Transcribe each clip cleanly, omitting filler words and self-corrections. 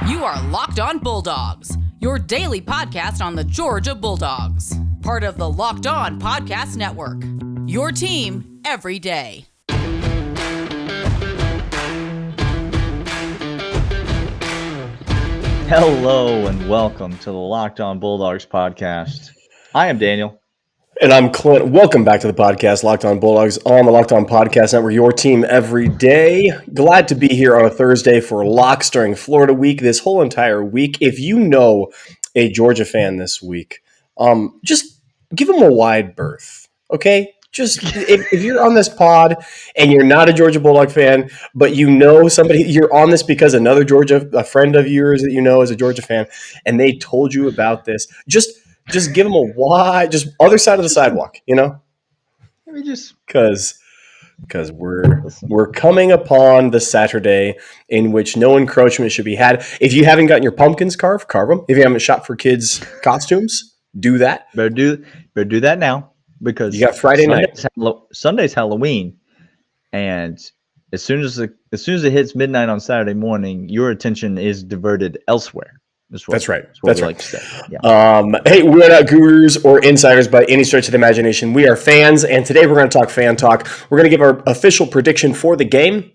You are Locked On Bulldogs, your daily podcast on the Georgia Bulldogs. Part of the Locked On Podcast Network, your team every day. Hello and welcome to the Locked On Bulldogs podcast. I am Daniel. And I'm Clint. Welcome back to the podcast, Locked On Bulldogs, on the Locked On Podcast Network, your team every day. Glad to be here on a Thursday for Locks during Florida week, this whole entire week. If you know a Georgia fan this week, just give them a wide berth, okay? Just if you're on this pod and you're not a Georgia Bulldog fan, but you know somebody, you're on this because a friend of yours that you know is a Georgia fan, and they told you about this, just give them a wide, just other side of the sidewalk, you know? Let me just because we're coming upon the Saturday in which no encroachment should be had. If you haven't gotten your pumpkins carve them. If you haven't shopped for kids' costumes, do that. better do that now because you got Friday night. Sunday's Halloween, and as soon as it hits midnight on Saturday morning, your attention is diverted elsewhere. That's right. Like to say. Yeah. Hey, we're not gurus or insiders by any stretch of the imagination. We are fans, and today we're going to talk fan talk. We're going to give our official prediction for the game.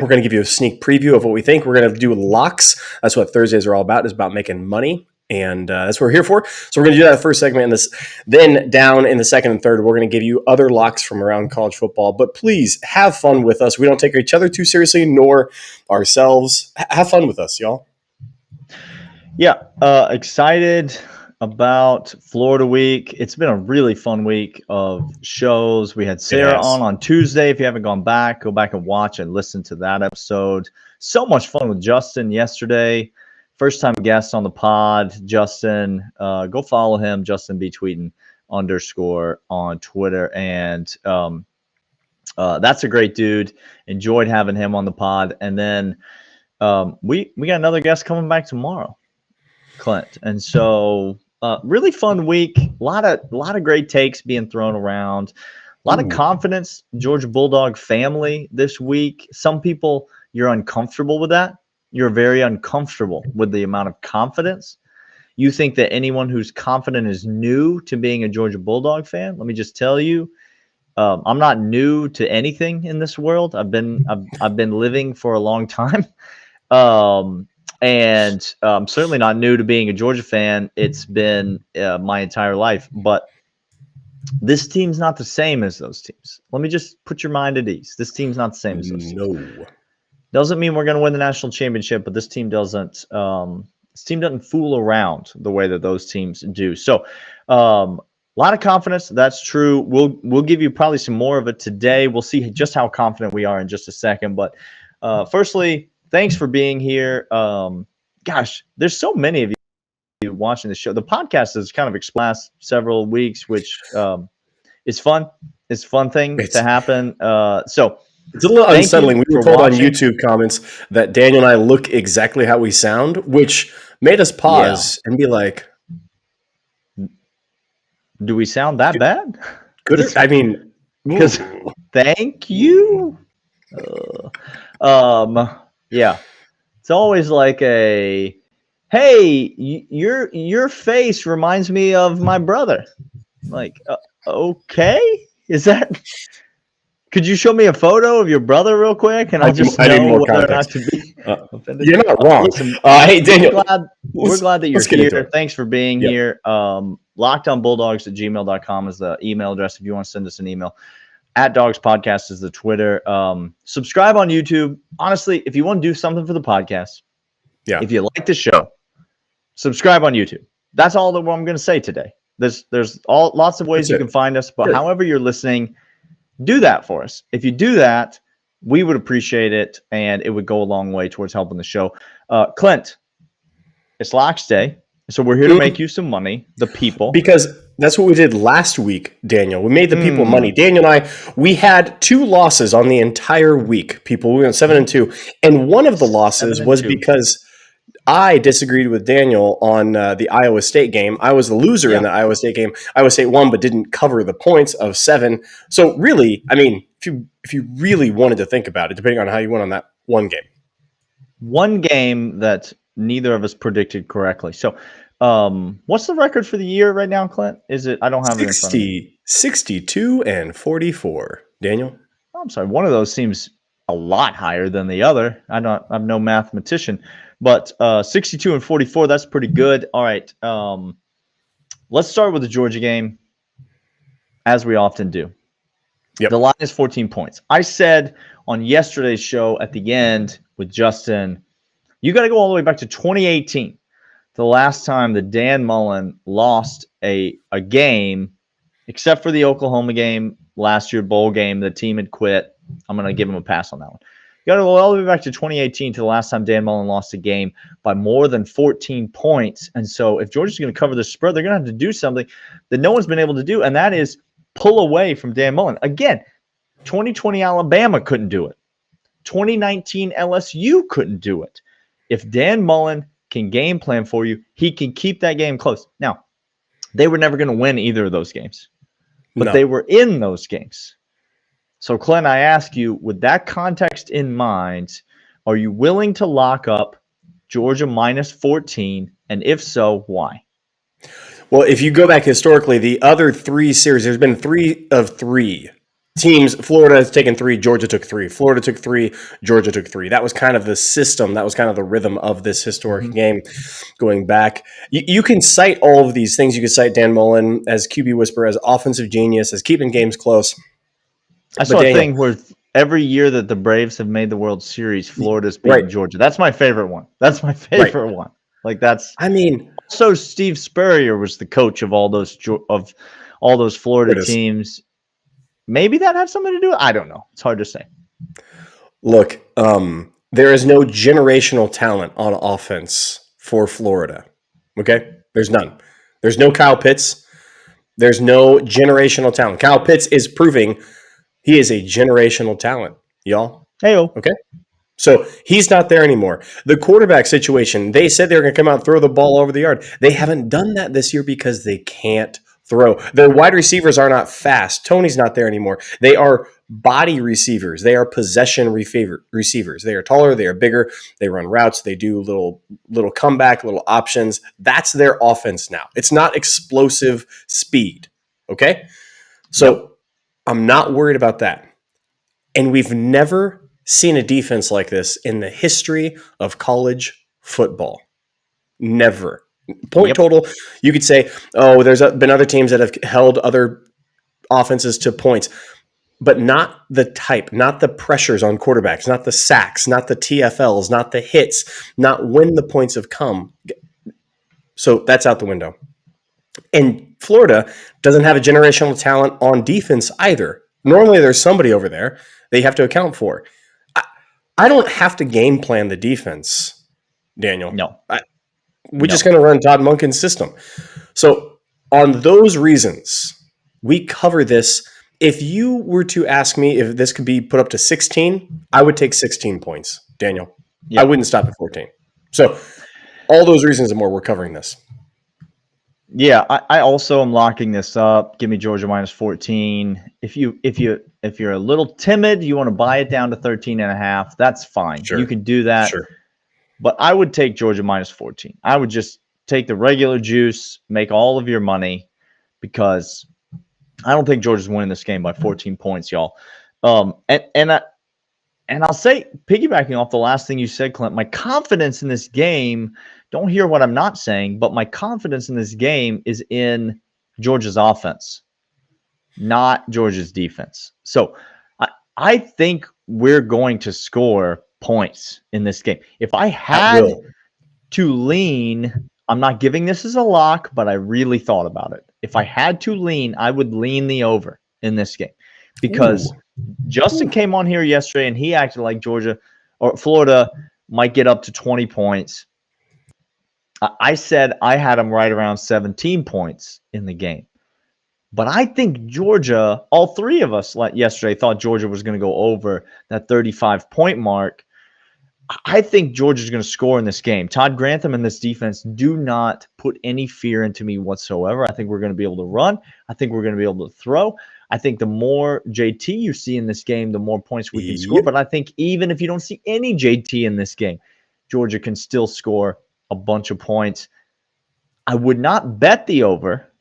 We're going to give you a sneak preview of what we think. We're going to do locks. That's what Thursdays are all about. It's about making money, and that's what we're here for. So we're going to do that in the first segment. And then down in the second and third, we're going to give you other locks from around college football. But please have fun with us. We don't take each other too seriously, nor ourselves. Have fun with us, y'all. Yeah, excited about Florida week. It's been a really fun week of shows. We had Sarah on Tuesday. If you haven't gone back, go back and watch and listen to that episode. So much fun with Justin yesterday. First time guest on the pod, Justin. Go follow him, Justin B. Tweeten _ on Twitter. And that's a great dude. Enjoyed having him on the pod. And then we got another guest coming back tomorrow, Clint. And so really fun week. A lot of great takes being thrown around. A lot of confidence, Georgia Bulldog family this week. Some people, you're uncomfortable with that. You're very uncomfortable with the amount of confidence. You think that anyone who's confident is new to being a Georgia Bulldog fan. Let me just tell you, I'm not new to anything in this world. I've been living for a long time. And I'm certainly not new to being a Georgia fan. It's been my entire life. But this team's not the same as those teams. Let me just put your mind at ease. This team's not the same as those teams. No. Doesn't mean we're going to win the national championship, but this team doesn't fool around the way that those teams do. So a lot of confidence. That's true. We'll give you probably some more of it today. We'll see just how confident we are in just a second. But firstly, thanks for being here. Gosh, there's so many of you watching the show. The podcast has kind of exploded several weeks, which is fun. It's a fun thing to happen. So it's a little unsettling. We were told on YouTube comments that Daniel and I look exactly how we sound, which made us pause and be like, do we sound that bad? Good. I mean, because thank you. Yeah, it's always like hey, your face reminds me of my brother. Like, okay, is that? Could you show me a photo of your brother real quick, and I'll just know whether or not to be offended? You're not wrong. Listen, hey, Daniel, we're glad that you're here. Thanks for being here. LockedOnBulldogs@gmail.com is the email address if you want to send us an email. @Dawgs Podcast is the Twitter. Subscribe on YouTube. Honestly, if you want to do something for the podcast, if you like the show, subscribe on YouTube. That's all that I'm going to say today. There's lots of ways you can find us, but however you're listening, do that for us. If you do that, we would appreciate it, and it would go a long way towards helping the show. Clint, it's Locks Day, so we're here to make you some money, the people. Because that's what we did last week, Daniel. We made the people money. Daniel and I, we had 2 losses on the entire week. People, we went 7-2. And one of the losses was because I disagreed with Daniel on the Iowa State game. I was the loser in the Iowa State game. Iowa State won, but didn't cover the points of 7. So really, I mean, if you really wanted to think about it, depending on how you went on that one game. One game that neither of us predicted correctly. So, what's the record for the year right now, Clint? Is it? I don't have it in front of me. 62 and 44. Daniel? I'm sorry. One of those seems a lot higher than the other. I'm no mathematician, but 62 and 44. That's pretty good. All right. Let's start with the Georgia game, as we often do. Yep. The line is 14 points. I said on yesterday's show at the end with Justin, you got to go all the way back to 2018, the last time that Dan Mullen lost a game, except for the Oklahoma game last year, bowl game. The team had quit. I'm going to give him a pass on that one. You got to go all the way back to 2018 to the last time Dan Mullen lost a game by more than 14 points. And so if Georgia's going to cover the spread, they're going to have to do something that no one's been able to do, and that is pull away from Dan Mullen. Again, 2020 Alabama couldn't do it. 2019 LSU couldn't do it. If Dan Mullen can game plan for you, he can keep that game close. Now, they were never going to win either of those games, but they were in those games. So, Clint, I ask you, with that context in mind, are you willing to lock up Georgia minus 14? And if so, why? Well, if you go back historically, the other three series, there's been 3 of 3 teams. Florida has taken 3, Georgia took 3. Florida took 3, Georgia took 3. That was kind of the system. That was kind of the rhythm of this historic game going back. You can cite all of these things. You can cite Dan Mullen as QB whisperer, as offensive genius, as keeping games close. I saw a thing where every year that the Braves have made the World Series, Florida's beating Georgia. That's my favorite one. That's my favorite one. Like that's. I mean, so Steve Spurrier was the coach of all those Florida teams. Maybe that had something to do with it. I don't know. It's hard to say. Look, there is no generational talent on offense for Florida. Okay? There's none. There's no Kyle Pitts. There's no generational talent. Kyle Pitts is proving he is a generational talent, y'all. Hey-o. Okay? So he's not there anymore. The quarterback situation, they said they were going to come out and throw the ball over the yard. They haven't done that this year because they can't throw. Their wide receivers are not fast. Tony's not there anymore. They are body receivers. They are possession receivers. They are taller. They are bigger. They run routes. They do little comeback, little options. That's their offense now. It's not explosive speed. Okay? So I'm not worried about that. And we've never seen a defense like this in the history of college football. Never. Point total, you could say, oh, there's been other teams that have held other offenses to points, but not the type, not the pressures on quarterbacks, not the sacks, not the TFLs, not the hits, not when the points have come. So that's out the window. And Florida doesn't have a generational talent on defense either. Normally there's somebody over there that you have to account for. I don't have to game plan the defense, Daniel. No. We're just going to run Todd Monken's system. So on those reasons, we cover this. If you were to ask me if this could be put up to 16, I would take 16 points, Daniel. I wouldn't stop at 14. So all those reasons and more, we're covering this. Yeah, I also am locking this up. Give me Georgia minus 14. If you're a little timid, you want to buy it down to 13.5, that's fine. Sure. You can do that. Sure. But I would take Georgia minus 14. I would just take the regular juice, make all of your money, because I don't think Georgia's winning this game by 14 points, y'all. And I'll say, piggybacking off the last thing you said, Clint, my confidence in this game, don't hear what I'm not saying, but my confidence in this game is in Georgia's offense, not Georgia's defense. So I think we're going to score points in this game. If I had to lean, I'm not giving this as a lock, but I really thought about it. If I had to lean, I would lean the over in this game, because Justin came on here yesterday and he acted like Georgia or Florida might get up to 20 points. I said I had them right around 17 points in the game. But I think Georgia, all three of us yesterday thought Georgia was going to go over that 35-point mark. I think Georgia's going to score in this game. Todd Grantham and this defense do not put any fear into me whatsoever. I think we're going to be able to run. I think we're going to be able to throw. I think the more JT you see in this game, the more points we can score. But I think even if you don't see any JT in this game, Georgia can still score a bunch of points. I would not bet the over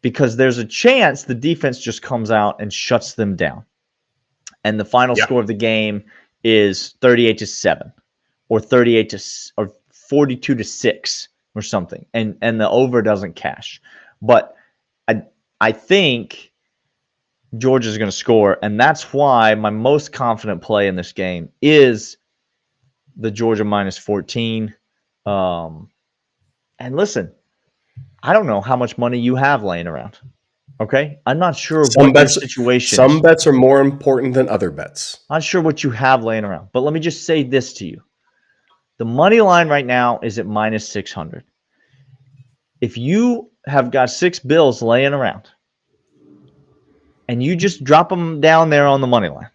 because there's a chance the defense just comes out and shuts them down. And the final score of the game is 38-7 or 42-6 or something. And the over doesn't cash. But I think Georgia's going to score, and that's why my most confident play in this game is the Georgia minus 14. And listen, I don't know how much money you have laying around. Okay? I'm not sure what your situation is. Some bets are more important than other bets. Not sure what you have laying around. But let me just say this to you. The money line right now is at minus 600. If you have got 6 bills laying around and you just drop them down there on the money line,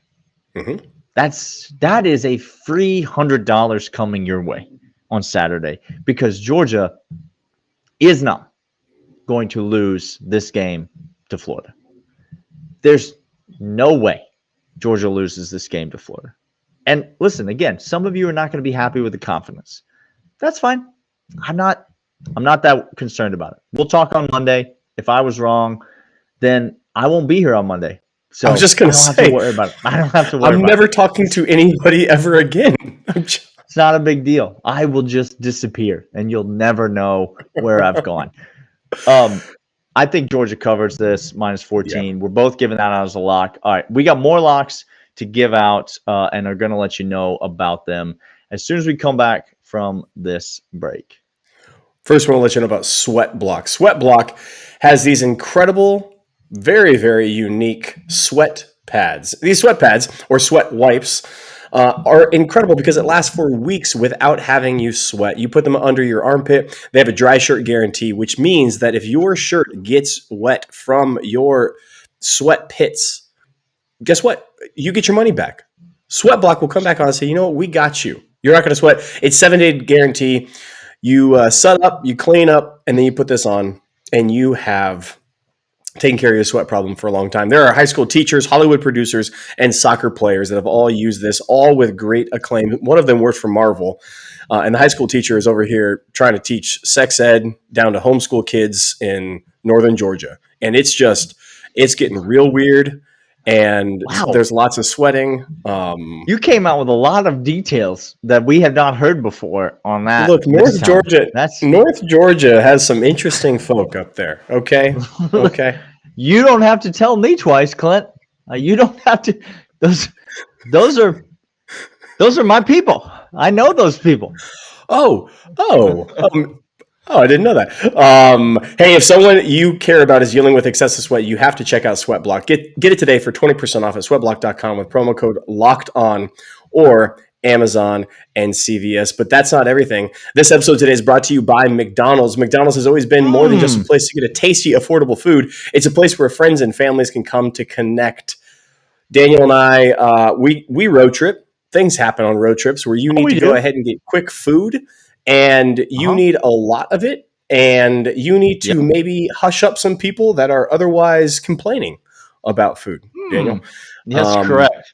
that is a free $100 coming your way on Saturday because Georgia is not going to lose this game to Florida. There's no way Georgia loses this game to Florida. And listen, again, some of you are not going to be happy with the confidence. That's fine. I'm not that concerned about it. We'll talk on Monday. If I was wrong, then I won't be here on Monday. So I was just going to say, I don't have to worry about it. I don't have to worry about it. I'm never talking to anybody ever again. It's not a big deal. I will just disappear, and you'll never know where I've gone. I think Georgia covers this minus 14. Yeah. We're both giving that out as a lock. All right, we got more locks to give out and are going to let you know about them as soon as we come back from this break. First, I want to let you know about SweatBlock. SweatBlock has these incredible, very, very unique sweat pads. These sweat pads, or sweat wipes, are incredible because it lasts for weeks without having you sweat. You put them under your armpit. They have a dry shirt guarantee, which means that if your shirt gets wet from your sweat pits, guess what? You get your money back. SweatBlock will come back on and say, you know what? We got you. You're not going to sweat. It's 7-day guarantee. You set up, you clean up, and then you put this on, and you have taken care of your sweat problem for a long time. There are high school teachers, Hollywood producers, and soccer players that have all used this, all with great acclaim. One of them worked for Marvel, and the high school teacher is over here trying to teach sex ed down to homeschool kids in northern Georgia. And it's getting real weird, and there's lots of sweating. You came out with a lot of details that we have not heard before on that. Look, North Georgia has some interesting folk up there. Okay. You don't have to tell me twice, Clint. You don't have to. Those are my people. I know those people. I didn't know that. Hey, if someone you care about is dealing with excessive sweat, you have to check out SweatBlock. Get it today for 20% off at sweatblock.com with promo code LOCKEDON or Amazon and CVS. But that's not everything. This episode today is brought to you by McDonald's. McDonald's has always been more than just a place to get a tasty, affordable food. It's a place where friends and families can come to connect. Daniel and I, we road trip. Things happen on road trips where you need to go ahead and get quick food. And you need a lot of it, and you need to maybe hush up some people that are otherwise complaining about food, Daniel. Yes, correct.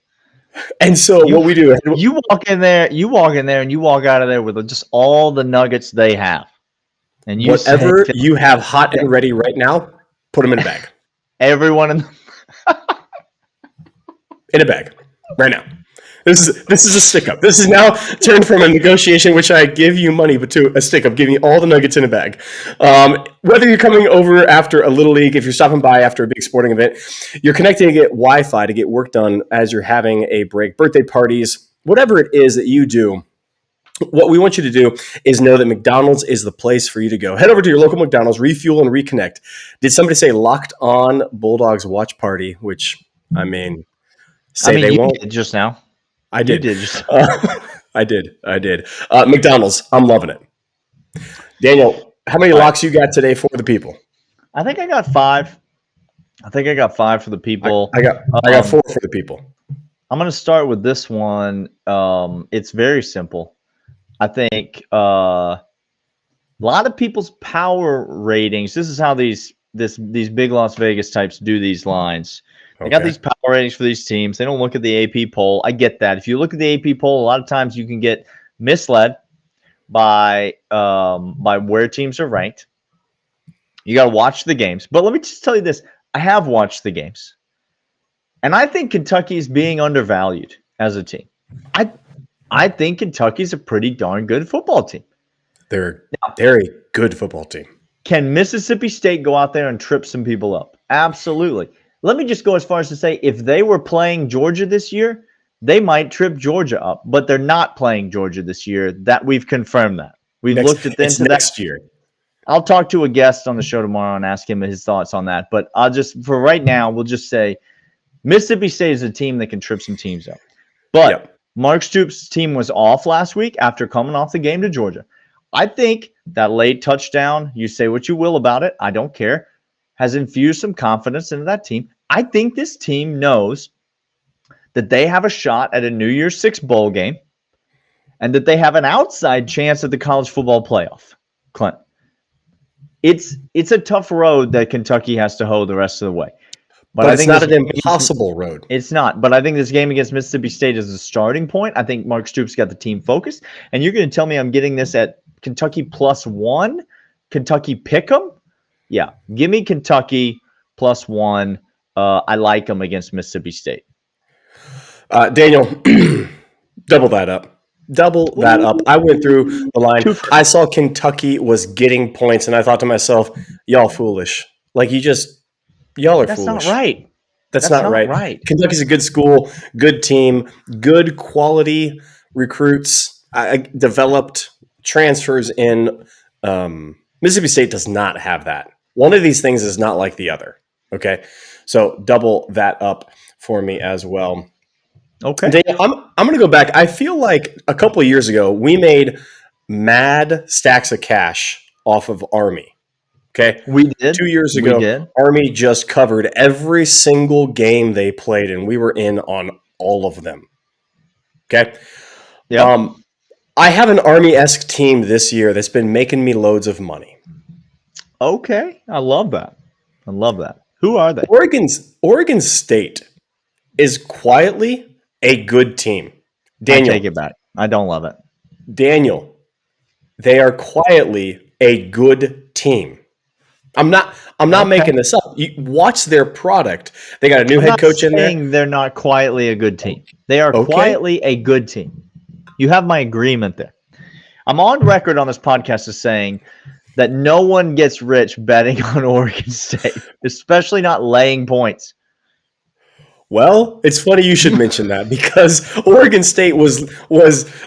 And so what we do, you walk in there, and you walk out of there with just all the nuggets they have. And you whatever you have hot and ready right now, put them in a bag. Everyone in a bag right now. This is a stick-up. This is now turned from a negotiation, which I give you money, but to a stick-up, giving you all the nuggets in a bag. Whether you're coming over after a Little League, if you're stopping by after a big sporting event, you're connecting to get Wi-Fi to get work done as you're having a break, birthday parties, whatever it is that you do, what we want you to do is know that McDonald's is the place for you to go. Head over to your local McDonald's, refuel, and reconnect. Did somebody say Locked On Bulldogs Watch Party, which, they won't. Did just now. I did. You did. I did. McDonald's, I'm loving it. Daniel, how many locks you got today for the people? I think I got 5. I think I got 5 for the people. I got 4 for the people. I'm going to start with this one. It's very simple. I think a lot of people's power ratings. This is how these big Las Vegas types do these lines. They got these power ratings for these teams. They don't look at the AP poll. I get that. If you look at the AP poll, a lot of times you can get misled by where teams are ranked. You got to watch the games. But let me just tell you this. I have watched the games. And I think Kentucky is being undervalued as a team. I think Kentucky's a pretty darn good football team. They're a very good football team. Can Mississippi State go out there and trip some people up? Absolutely. Let me just go as far as to say if they were playing Georgia this year, they might trip Georgia up. But they're not playing Georgia this year. That we've confirmed that. We've looked at them next year. I'll talk to a guest on the show tomorrow and ask him his thoughts on that. But for right now, we'll just say Mississippi State is a team that can trip some teams up. But Mark Stoops' team was off last week after coming off the game to Georgia. I think that late touchdown, you say what you will about it, I don't care, has infused some confidence into that team. I think this team knows that they have a shot at a New Year's Six bowl game and that they have an outside chance at the college football playoff. Clint, it's a tough road that Kentucky has to hoe the rest of the way. But I think it's not an impossible road. It's not. But I think this game against Mississippi State is a starting point. I think Mark Stoops got the team focused. And you're going to tell me I'm getting this at Kentucky +1? Kentucky pick'em? Yeah. Give me Kentucky +1. I like them against Mississippi State. Daniel, double that up. Double that up. I went through the line. I saw Kentucky was getting points, and I thought to myself, y'all foolish. Like, y'all are That's foolish. Not right. That's not right. Kentucky's a good school, good team, good quality recruits, developed transfers in. Mississippi State does not have that. One of these things is not like the other. Okay, so double that up for me as well. Okay, Daniel, I'm going to go back. I feel like a couple of years ago we made mad stacks of cash off of Army. Okay, we did 2 years ago. Army just covered every single game they played, and we were in on all of them. Okay, yeah. I have an Army-esque team this year that's been making me loads of money. Okay, I love that. Who are they? Oregon State is quietly a good team. Daniel, I take it back. I don't love it. Daniel, they are quietly a good team. I'm not making this up. You watch their product. They got a new head coach in there. They're not quietly a good team. They are quietly a good team. You have my agreement there. I'm on record on this podcast as saying that no one gets rich betting on Oregon State, especially not laying points. Well, it's funny you should mention that because Oregon State was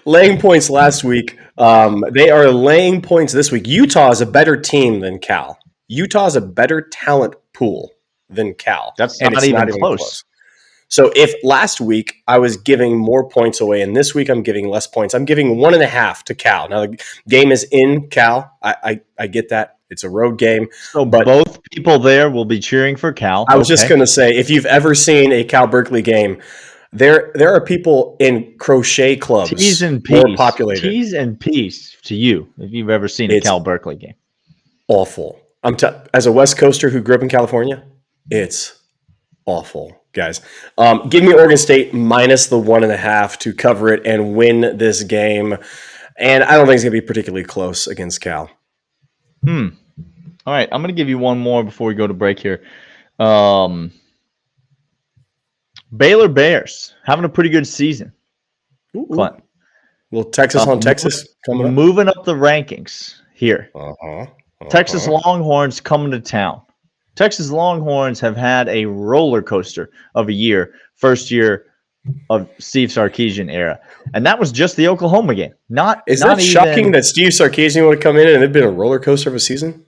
laying points last week. They are laying points this week. Utah is a better team than Cal. Utah is a better talent pool than Cal. That's not even close. So if last week I was giving more points away and this week I'm giving less points, I'm giving 1.5 to Cal. Now the game is in Cal. I get that. It's a road game. So both people there will be cheering for Cal. I was just going to say, if you've ever seen a Cal Berkeley game, there are people in crochet clubs more populated. Tease and peace to you if you've ever seen a Cal Berkeley game. Awful. As a West Coaster who grew up in California, it's awful, guys. Give me Oregon State minus the 1.5 to cover it and win this game. And I don't think it's going to be particularly close against Cal. All right, I'm going to give you one more before we go to break here. Baylor Bears having a pretty good season. Clint. Well, Texas on Texas coming up. Moving up the rankings here. Texas Longhorns coming to town. Texas Longhorns have had a roller coaster of a year, first year of Steve Sarkisian era. And that was just the Oklahoma game. Is that shocking that Steve Sarkisian would come in and it'd been a roller coaster of a season?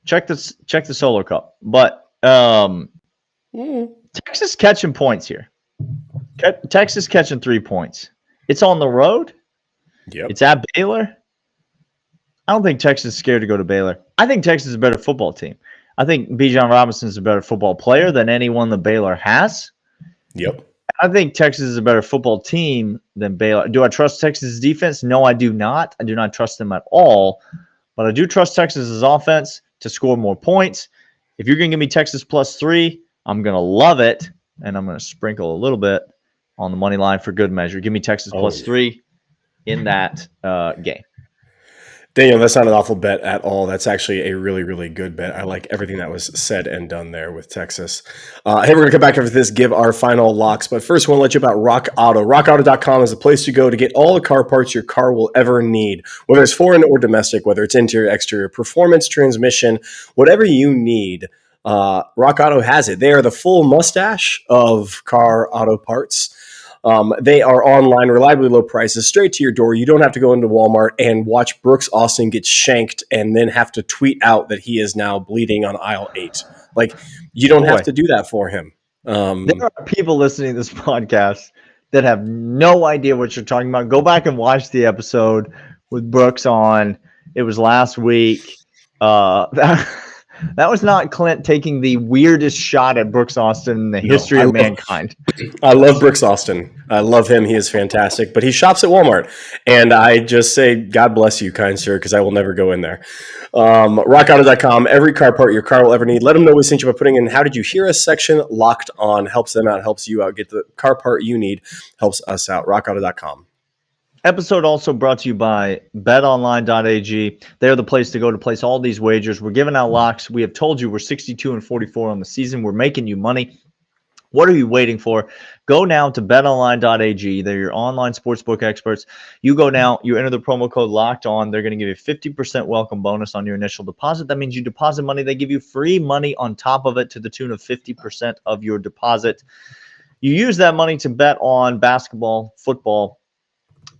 Check the Solar Cup. But Texas catching points here. Texas catching 3 points. It's on the road. Yep. It's at Baylor. I don't think Texas is scared to go to Baylor. I think Texas is a better football team. I think Bijan Robinson is a better football player than anyone that Baylor has. Yep. I think Texas is a better football team than Baylor. Do I trust Texas' defense? No, I do not. I do not trust them at all. But I do trust Texas' offense to score more points. If you're going to give me Texas +3, I'm going to love it. And I'm going to sprinkle a little bit on the money line for good measure. Give me Texas +3 in that game. Daniel, that's not an awful bet at all. That's actually a really, really good bet. I like everything that was said and done there with Texas. Hey, we're going to come back after this, give our final locks. But first, I want to let you about Rock Auto. RockAuto.com is the place to go to get all the car parts your car will ever need, whether it's foreign or domestic, whether it's interior, exterior, performance, transmission, whatever you need. Rock Auto has it. They are the full mustache of car auto parts. They are online, reliably low prices, straight to your door. You don't have to go into Walmart and watch Brooks Austin get shanked and then have to tweet out that he is now bleeding on aisle 8. Like, you don't have to do that for him. There are people listening to this podcast that have no idea what you're talking about. Go back and watch the episode with Brooks on. It was last week. That was not Clint taking the weirdest shot at Brooks Austin in the history of mankind. I love Brooks Austin. I love him. He is fantastic. But he shops at Walmart. And I just say, God bless you, kind sir, because I will never go in there. RockAuto.com, every car part your car will ever need. Let them know we sent you by putting in How Did You Hear Us section locked on. Helps them out, helps you out. Get the car part you need, helps us out. RockAuto.com. Episode also brought to you by betonline.ag. They're the place to go to place all these wagers. We're giving out locks. We have told you we're 62-44 on the season. We're making you money. What are you waiting for? Go now to betonline.ag. They're your online sportsbook experts. You go now, you enter the promo code locked on. They're going to give you a 50% welcome bonus on your initial deposit. That means you deposit money. They give you free money on top of it to the tune of 50% of your deposit. You use that money to bet on basketball, football,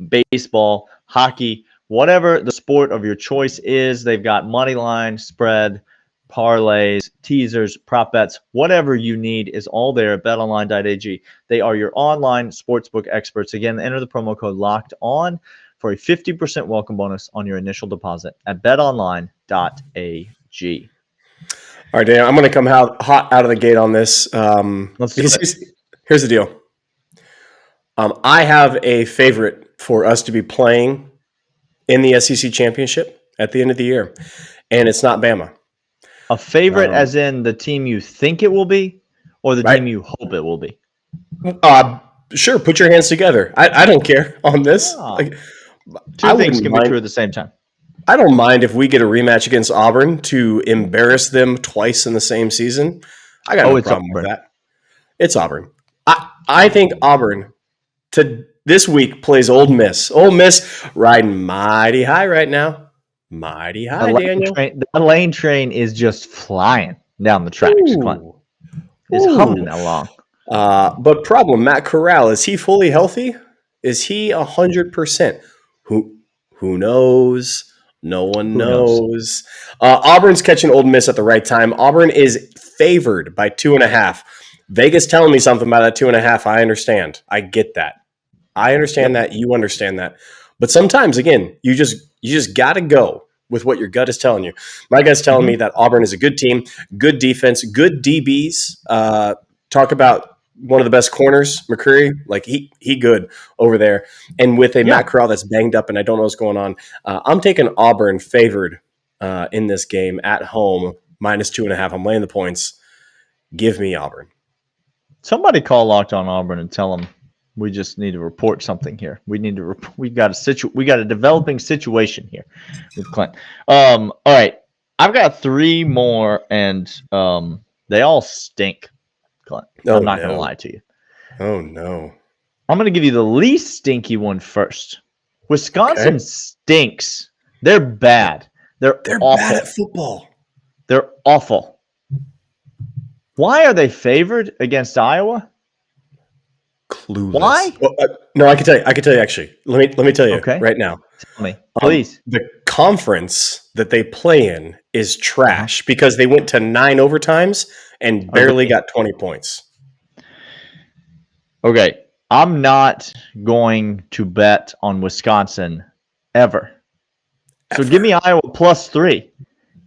baseball, hockey, whatever the sport of your choice is. They've got money line, spread, parlays, teasers, prop bets, whatever you need is all there at betonline.ag. They are your online sportsbook experts. Again, enter the promo code locked on for a 50% welcome bonus on your initial deposit at betonline.ag. All right, Dan, I'm going to come hot out of the gate on this. Here's the deal. I have a favorite for us to be playing in the SEC championship at the end of the year, and it's not Bama. A favorite as in the team you think it will be or the team you hope it will be? Sure, put your hands together. I don't care on this. Two things can be true at the same time. I don't mind if we get a rematch against Auburn to embarrass them twice in the same season. I got no problem with that. It's Auburn. I think Auburn this week plays Ole Miss. Ole Miss riding mighty high right now. Mighty high, Daniel. The lane train is just flying down the tracks. It's humming along. But problem, Matt Corral, is he fully healthy? Is he 100%? Who knows? No one knows. Auburn's catching Ole Miss at the right time. Auburn is favored by 2.5. Vegas telling me something about that 2.5. I understand. I get that. I understand that. You understand that. But sometimes, again, you just got to go with what your gut is telling you. My gut's telling me that Auburn is a good team, good defense, good DBs. Talk about one of the best corners, McCreary. Like he good over there. And with a Matt Corral that's banged up and I don't know what's going on, I'm taking Auburn favored in this game at home, -2.5. I'm laying the points. Give me Auburn. Somebody call Locked On Auburn and tell them we just need to report something here. We got a developing situation here with Clint. All right, I've got 3 more, and they all stink, Clint. I'm not going to lie to you. Oh no! I'm going to give you the least stinky one first. Wisconsin stinks. They're bad. They're awful. Bad at football. They're awful. Why are they favored against Iowa? Clueless. Why? Well, no, I can tell you. Actually, let me tell you right now. Tell me, please. The conference that they play in is trash because they went to 9 overtimes and barely got 20 points. Okay, I'm not going to bet on Wisconsin ever. So give me Iowa +3.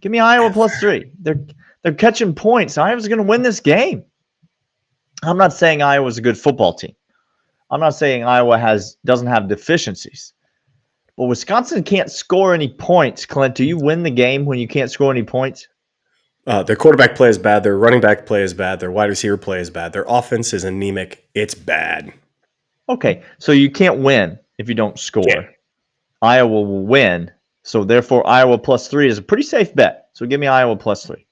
Give me Iowa +3. They're catching points. Iowa's going to win this game. I'm not saying Iowa's a good football team. I'm not saying Iowa doesn't have deficiencies. But Wisconsin can't score any points. Clint, do you win the game when you can't score any points? Their quarterback play is bad. Their running back play is bad. Their wide receiver play is bad. Their offense is anemic. It's bad. Okay, so you can't win if you don't score. Yeah. Iowa will win, So therefore, Iowa +3 is a pretty safe bet. So give me Iowa +3.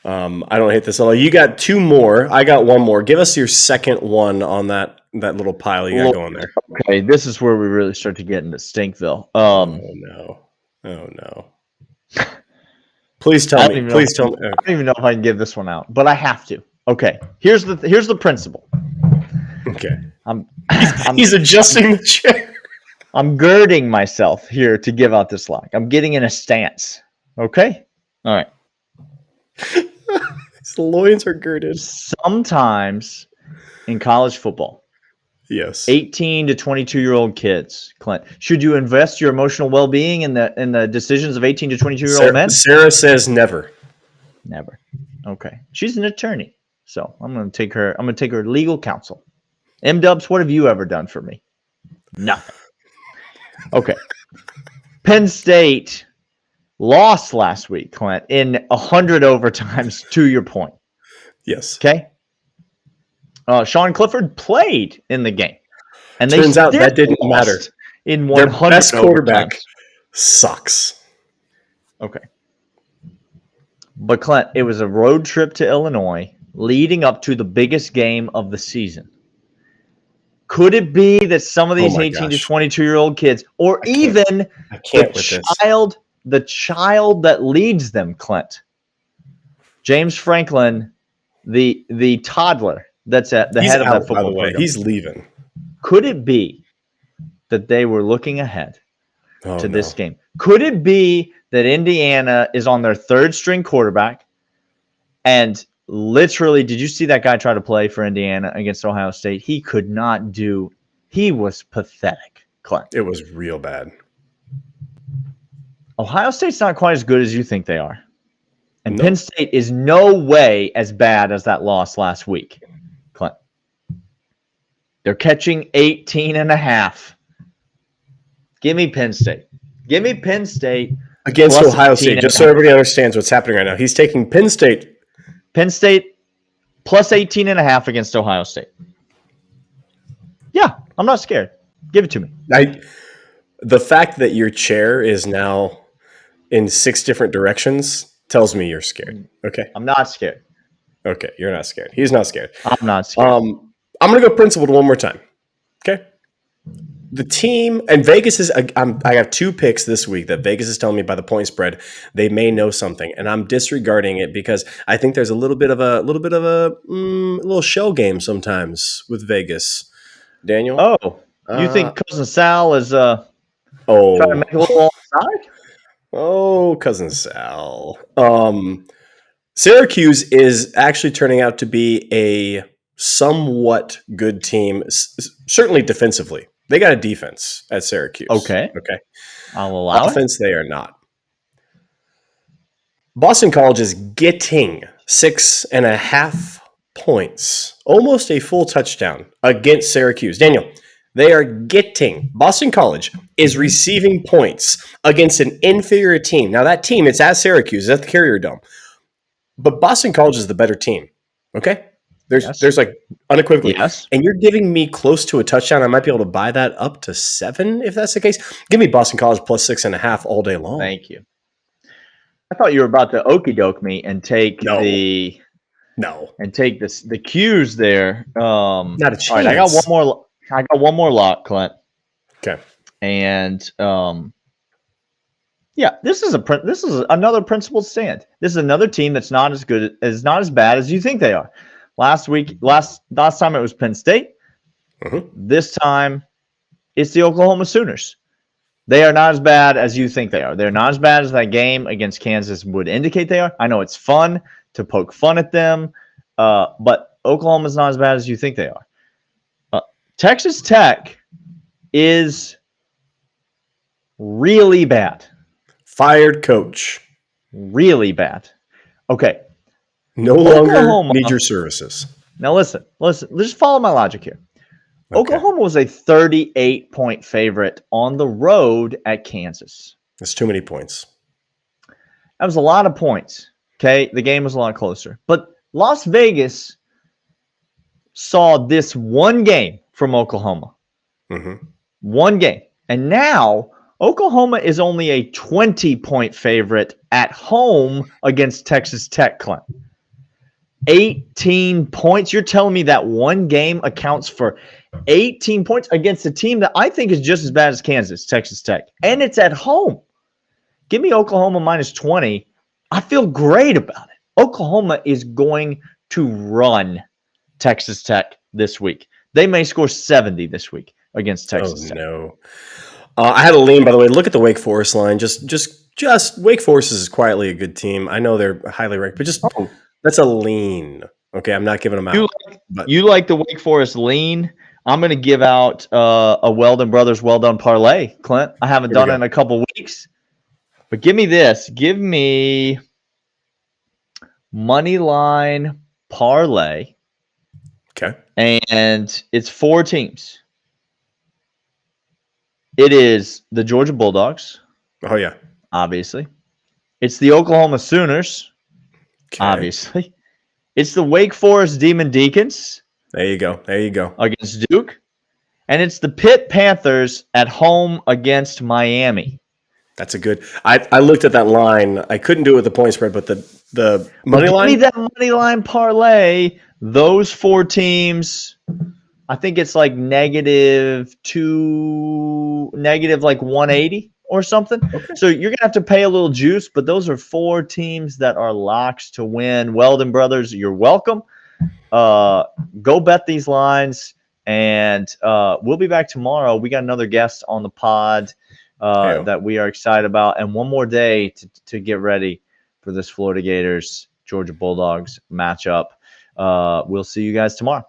I don't hate this at all. You got two more. I got one more. Give us your second one on that little pile you got going there. Okay, this is where we really start to get into Stinkville. Oh no. Please tell me. Please tell me. I don't even know if I can give this one out, but I have to. Okay, here's the principle. Okay. He's adjusting the chair. I'm girding myself here to give out this lock. I'm getting in a stance. Okay? All right. His loins are girded. Sometimes in college football, yes, 18 to 22-year-old kids, Clint, should you invest your emotional well-being in the decisions of 18 to 22-year-old men? Sarah says never. Never. Okay. She's an attorney, so I'm going to take her legal counsel. M-Dubs, what have you ever done for me? Nothing. Okay. Penn State lost last week, Clint, in 100 overtimes, to your point. Yes. Okay. Sean Clifford played in the game. And turns out that didn't matter. In 100 Their best quarterback overtimes. Sucks. Okay. But Clint, it was a road trip to Illinois leading up to the biggest game of the season. Could it be that some of these 18 to 22-year-old kids, or even the child that leads them, Clint, James Franklin, the toddler that's at the head of that football program, he's leaving. Could it be that they were looking ahead to this game? Could it be that Indiana is on their third-string quarterback and literally, did you see that guy try to play for Indiana against Ohio State? He could not do. He was pathetic, Clint. It was real bad. Ohio State's not quite as good as you think they are. And Penn State is no way as bad as that loss last week, Clint. They're catching 18.5. Give me Penn State. Give me Penn State. Against Ohio State, just so everybody understands what's happening right now. He's taking Penn State plus 18.5 against Ohio State. Yeah, I'm not scared. Give it to me. The fact that your chair is now in 6 different directions tells me you're scared. Okay. I'm not scared. Okay, you're not scared. He's not scared. I'm not scared. I'm going to go principled one more time. Okay. The team and Vegas is. I have 2 picks this week that Vegas is telling me by the point spread they may know something, and I'm disregarding it because I think there's a little shell game sometimes with Vegas. Daniel, you think Cousin Sal is trying to make a little offside? Oh, Cousin Sal. Syracuse is actually turning out to be a somewhat good team, certainly defensively. They got a defense at Syracuse. Okay. I'll allow offense, they are not. Boston College is getting 6.5 points, almost a full touchdown against Syracuse. Daniel, they are getting. Boston College is receiving points against an inferior team. Now, that team, it's at Syracuse, it's at the Carrier Dome. But Boston College is the better team. Okay? There's like unequivocally. Yes. And you're giving me close to a touchdown. I might be able to buy that up to 7 if that's the case. Give me Boston College plus 6.5 all day long. Thank you. I thought you were about to okey doke me and take the cues there. Not a chance. All right, I got one more lock, Clint. Okay. And this is another principled stand. This is another team that's not as bad as you think they are. Last time it was Penn State. Mm-hmm. This time it's the Oklahoma Sooners. They are not as bad as you think they are. They're not as bad as that game against Kansas would indicate they are. I know it's fun to poke fun at them, but Oklahoma's not as bad as you think they are. Texas Tech is really bad. Fired coach. Really bad. Okay. No longer need your services. Now listen. Just follow my logic here. Okay. Oklahoma was a 38-point favorite on the road at Kansas. That's too many points. That was a lot of points. Okay. The game was a lot closer. But Las Vegas saw this one game from Oklahoma. Mm-hmm. One game. And now Oklahoma is only a 20-point favorite at home against Texas Tech, Clint. 18 points. You're telling me that one game accounts for 18 points against a team that I think is just as bad as Kansas, Texas Tech. And it's at home. Give me Oklahoma minus 20. I feel great about it. Oklahoma is going to run Texas Tech this week. They may score 70 this week against Texas Tech. No. I had a lean, by the way. Look at the Wake Forest line. Just Wake Forest is quietly a good team. I know they're highly ranked, but that's a lean. Okay, I'm not giving them out. You like the Wake Forest lean? I'm going to give out a Weldon Brothers Well Done parlay, Clint. I haven't done it in a couple weeks. But give me this. Give me Moneyline parlay. Okay. And it's 4 teams. It is the Georgia Bulldogs. Oh, yeah. Obviously. It's the Oklahoma Sooners. Okay. Obviously. It's the Wake Forest Demon Deacons. There you go. Against Duke. And it's the Pitt Panthers at home against Miami. That's a good. I looked at that line. I couldn't do it with the point spread, but the money line. Give me that money line parlay. Those 4 teams. I think it's like negative 180 or something. Okay. So you're gonna have to pay a little juice, but those are 4 teams that are locks to win. Weldon Brothers, you're welcome. Go bet these lines, and we'll be back tomorrow. We got another guest on the pod. That we are excited about, and one more day to get ready for this Florida Gators Georgia Bulldogs matchup. We'll see you guys tomorrow.